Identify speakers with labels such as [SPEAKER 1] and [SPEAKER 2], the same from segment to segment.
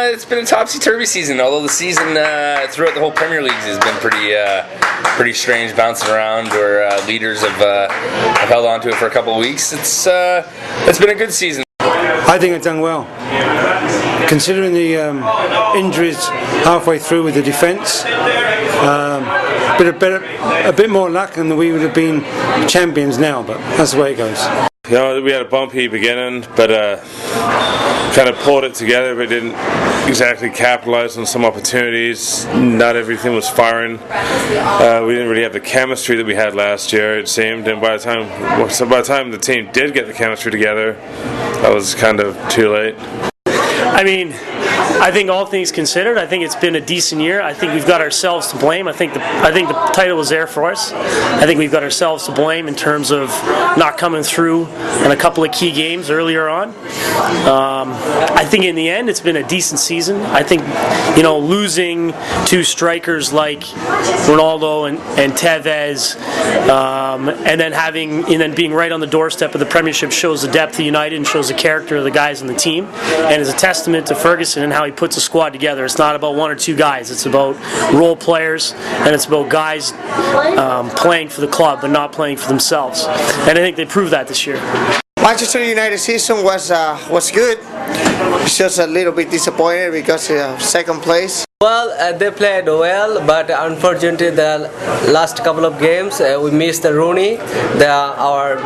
[SPEAKER 1] It's been a topsy-turvy season. Although the season throughout the whole Premier League has been pretty strange, bouncing around. Where leaders have held on to it for a couple of weeks. It's been a good season.
[SPEAKER 2] I think it's done well, considering the injuries halfway through with the defence. A bit more luck, and we would have been champions now. But that's the way it goes.
[SPEAKER 3] You know, we had a bumpy beginning, but kind of pulled it together, but didn't exactly capitalize on some opportunities. Not everything was firing. We didn't really have the chemistry that we had last year, it seemed. And by the time the team did get the chemistry together, that was kind of too late.
[SPEAKER 4] I mean, I think all things considered, I think it's been a decent year. I think we've got ourselves to blame. I think the title was there for us. I think we've got ourselves to blame in terms of not coming through in a couple of key games earlier on. I think in the end, it's been a decent season. I think, losing two strikers like Ronaldo and Tevez, and then being right on the doorstep of the Premiership shows the depth of United and shows the character of the guys on the team, and is a testament to Ferguson and how he puts a squad together. It's not about one or two guys. It's about role players, and it's about guys playing for the club but not playing for themselves. And I think they proved that this year.
[SPEAKER 5] Manchester United season was good. It's just a little bit disappointed because of second place.
[SPEAKER 6] Well, they played well, but unfortunately the last couple of games we missed Rooney, our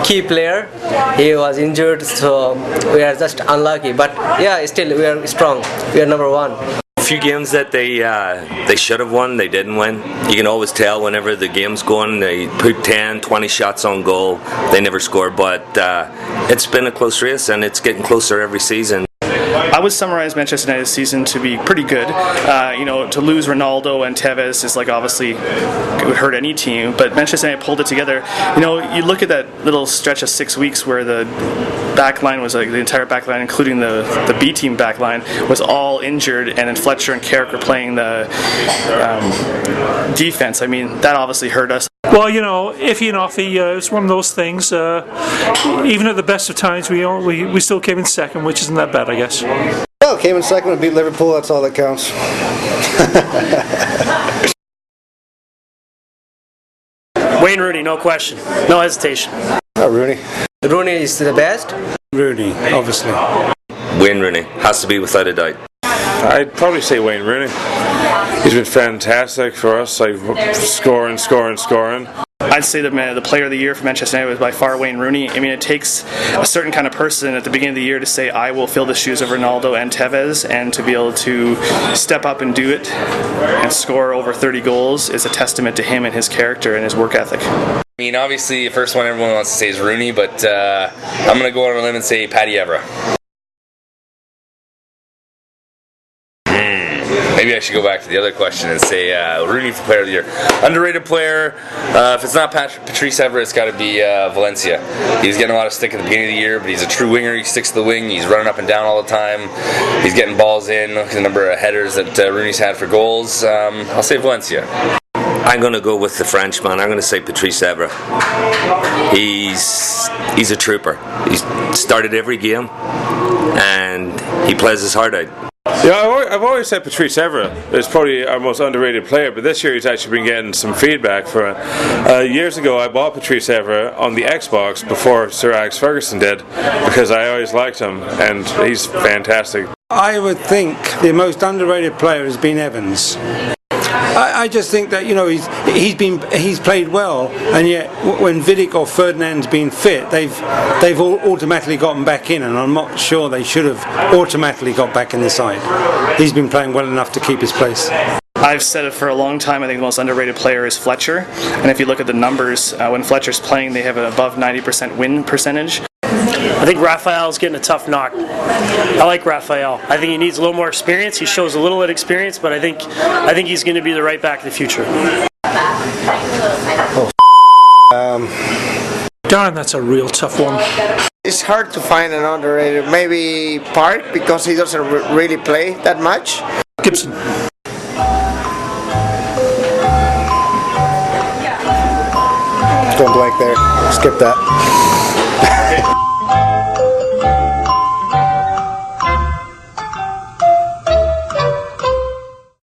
[SPEAKER 6] key player. He was injured, so we are just unlucky. But yeah, still we are strong. We are number one.
[SPEAKER 7] A few games that they should have won, they didn't win. You can always tell whenever the game's going, they put 10, 20 shots on goal, they never score. But it's been a close race, and it's getting closer every season.
[SPEAKER 8] I would summarize Manchester United's season to be pretty good. To lose Ronaldo and Tevez is obviously it would hurt any team, but Manchester United pulled it together. You look at that little stretch of 6 weeks where the back line was the entire back line, including the B team back line, was all injured, and then Fletcher and Carrick were playing the defense. I mean, that obviously hurt us.
[SPEAKER 9] Well, iffy and offy, it's one of those things. Even at the best of times, we still came in second, which isn't that bad, I guess.
[SPEAKER 10] Well, came in second and beat Liverpool, that's all that counts.
[SPEAKER 4] Wayne Rooney, no question. No hesitation.
[SPEAKER 10] Oh, Rooney.
[SPEAKER 6] Rooney is the best.
[SPEAKER 2] Rooney, obviously.
[SPEAKER 7] Wayne Rooney has to be without a doubt.
[SPEAKER 3] I'd probably say Wayne Rooney. He's been fantastic for us, scoring.
[SPEAKER 8] I'd say the player of the year for Manchester United was by far Wayne Rooney. I mean, it takes a certain kind of person at the beginning of the year to say, I will fill the shoes of Ronaldo and Tevez, and to be able to step up and do it and score over 30 goals is a testament to him and his character and his work ethic.
[SPEAKER 1] I mean, obviously, the first one everyone wants to say is Rooney, but I'm going to go out on a limb and say Paddy Evra. Maybe I should go back to the other question and say Rooney for player of the year. Underrated player, if it's not Patrice Evra, it's got to be Valencia. He's getting a lot of stick at the beginning of the year, but he's a true winger. He sticks to the wing. He's running up and down all the time. He's getting balls in. Look at the number of headers that Rooney's had for goals. I'll say Valencia.
[SPEAKER 7] I'm going to go with the Frenchman. I'm going to say Patrice Evra. He's a trooper. He's started every game, and he plays his heart out.
[SPEAKER 3] Yeah, I've always said Patrice Evra is probably our most underrated player, but this year he's actually been getting some feedback for it. Years ago, I bought Patrice Evra on the Xbox before Sir Alex Ferguson did, because I always liked him, and he's fantastic.
[SPEAKER 2] I would think the most underrated player has been Evans. I just think that he's played well, and yet when Vidic or Ferdinand's been fit, they've all automatically gotten back in, and I'm not sure they should have automatically got back in the side. He's been playing well enough to keep his place.
[SPEAKER 8] I've said it for a long time. I think the most underrated player is Fletcher, and if you look at the numbers, when Fletcher's playing, they have an above 90% win percentage.
[SPEAKER 4] I think Raphael's getting a tough knock. I like Raphael. I think he needs a little more experience. He shows a little bit of experience, but I think he's going to be the right back of the future.
[SPEAKER 9] Darn, that's a real tough one.
[SPEAKER 5] It's hard to find an underrated. Maybe Park, because he doesn't really play that much.
[SPEAKER 9] Gibson.
[SPEAKER 10] Going blank there. Skip that.